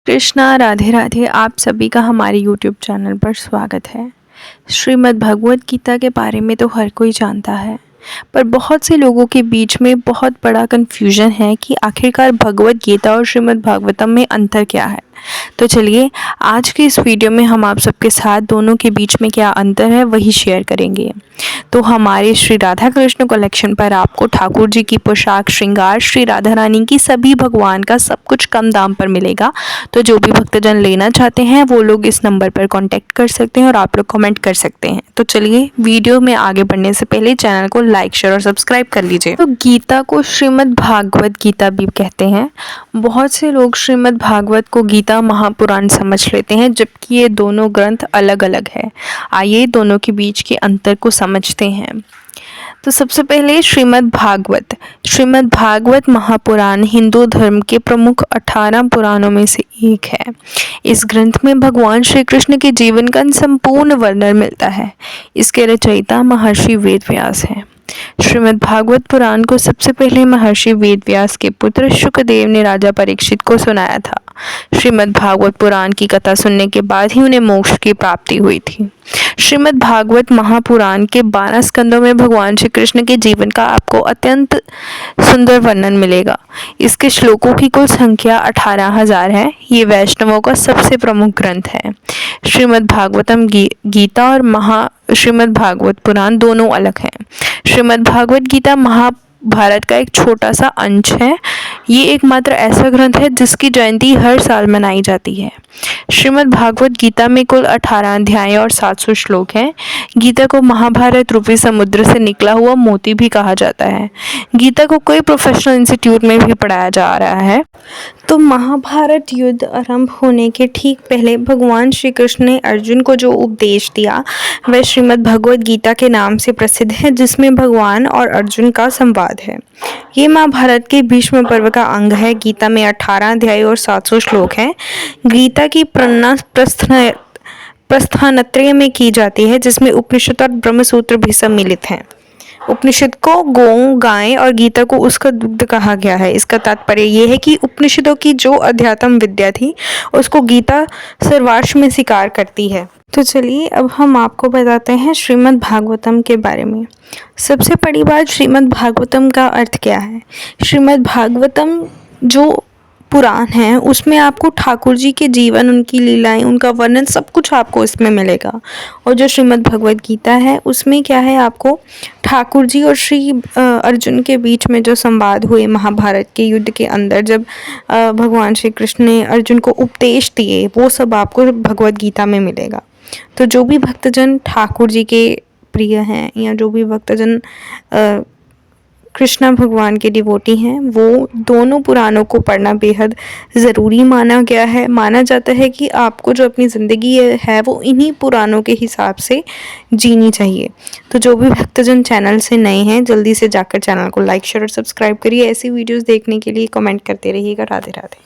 कृष्णा राधे राधे। आप सभी का हमारे YouTube चैनल पर स्वागत है। श्रीमद् भगवत गीता के बारे में तो हर कोई जानता है, पर बहुत से लोगों के बीच में बहुत बड़ा कन्फ्यूजन है कि आखिरकार भगवत गीता और श्रीमद् भागवतम में अंतर क्या है। तो चलिए आज के इस वीडियो में हम आप सबके साथ दोनों के बीच में क्या अंतर है वही शेयर करेंगे। तो हमारे श्री राधा कृष्ण कलेक्शन पर आपको ठाकुर जी की पोशाक, श्रृंगार, श्री राधा रानी की सभी भगवान का सब कुछ कम दाम पर मिलेगा। तो जो भी भक्तजन लेना चाहते हैं वो लोग इस नंबर पर कांटेक्ट कर सकते हैं और आप लोग कमेंट कर सकते हैं। तो चलिए वीडियो में आगे बढ़ने से पहले चैनल को लाइक, शेयर और सब्सक्राइब कर लीजिए। तो गीता को श्रीमद् भागवत गीता भी कहते हैं। बहुत से लोग श्रीमद् भागवत को गीता महापुराण समझ लेते हैं, जबकि ये दोनों ग्रंथ अलग अलग है। आइए दोनों के बीच के अंतर को समझते हैं। तो सबसे पहले श्रीमद् भागवत महापुराण हिंदू धर्म के प्रमुख 18 पुराणों में से एक है। इस ग्रंथ में भगवान श्री कृष्ण के जीवन का संपूर्ण वर्णन मिलता है। इसके रचयिता महर्षि वेदव्यास हैं। श्रीमद् भागवत पुराण को सबसे पहले महर्षि वेदव्यास के पुत्र शुकदेव ने राजा परीक्षित को सुनाया था। श्रीमद् भागवत पुराण की कथा सुनने के बाद ही उन्हें मोक्ष की प्राप्ति हुई थी। श्रीमद् भागवत महापुराण के 12 स्कंदों में भगवान श्री कृष्ण के जीवन का आपको अत्यंत सुंदर वर्णन मिलेगा। इसके श्लोकों की कुल संख्या 18,000 है। ये वैष्णवों का सबसे प्रमुख ग्रंथ है। श्रीमद् भागवतम गीता और श्रीमद् भागवत पुराण दोनों अलग हैं। श्रीमद् भागवत गीता महाभारत का एक छोटा सा अंश है। ये एकमात्र ऐसा ग्रंथ है जिसकी जयंती हर साल मनाई जाती है। श्रीमद् भागवत गीता में कुल 18 अध्याय और 700 श्लोक हैं। गीता को महाभारत रूपी समुद्र से निकला हुआ मोती भी कहा जाता है। गीता को कोई प्रोफेशनल इंस्टीट्यूट में भी पढ़ाया जा रहा है। तो महाभारत युद्ध आरंभ होने के ठीक पहले भगवान श्री कृष्ण ने अर्जुन को जो उपदेश दिया वह श्रीमद् भगवत गीता के नाम से प्रसिद्ध है, जिसमें भगवान और अर्जुन का संवाद है। ये महाभारत के भीष्म पर्व का अंग है। गीता में 18 अध्याय और 700 श्लोक हैं। गीता की प्रस्थानत्रय में की जाती है, जिसमें उपनिषद और ब्रह्मसूत्र भी सम्मिलित हैं। उपनिषद को गौ, गाय और गीता को उसका दुग्ध कहा गया है। इसका तात्पर्य यह है कि उपनिषदों की जो अध्यात्म विद्या थी उसको गीता सर्वार्थ में स्वीकार करती है। तो चलिए अब हम आपको बताते हैं श्रीमद् भागवतम के बारे में। सबसे बड़ी बात, श्रीमद् भागवतम का अर्थ क्या है। श्रीमद् भागवतम जो पुराण है उसमें आपको ठाकुर जी के जीवन, उनकी लीलाएं, उनका वर्णन सब कुछ आपको इसमें मिलेगा। और जो श्रीमद् भगवत गीता है उसमें क्या है, आपको ठाकुर जी और श्री अर्जुन के बीच में जो संवाद हुए महाभारत के युद्ध के अंदर, जब भगवान श्री कृष्ण ने अर्जुन को उपदेश दिए, वो सब आपको भगवत गीता में मिलेगा। तो जो भी भक्तजन ठाकुर जी के प्रिय हैं या जो भी भक्तजन कृष्णा भगवान के डिवोटी हैं, वो दोनों पुराणों को पढ़ना बेहद ज़रूरी माना गया है। माना जाता है कि आपको जो अपनी ज़िंदगी है वो इन्हीं पुराणों के हिसाब से जीनी चाहिए। तो जो भी भक्तजन चैनल से नए हैं जल्दी से जाकर चैनल को लाइक, शेयर और सब्सक्राइब करिए। ऐसी वीडियोस देखने के लिए कमेंट करते रहिएगा। राधे राधे।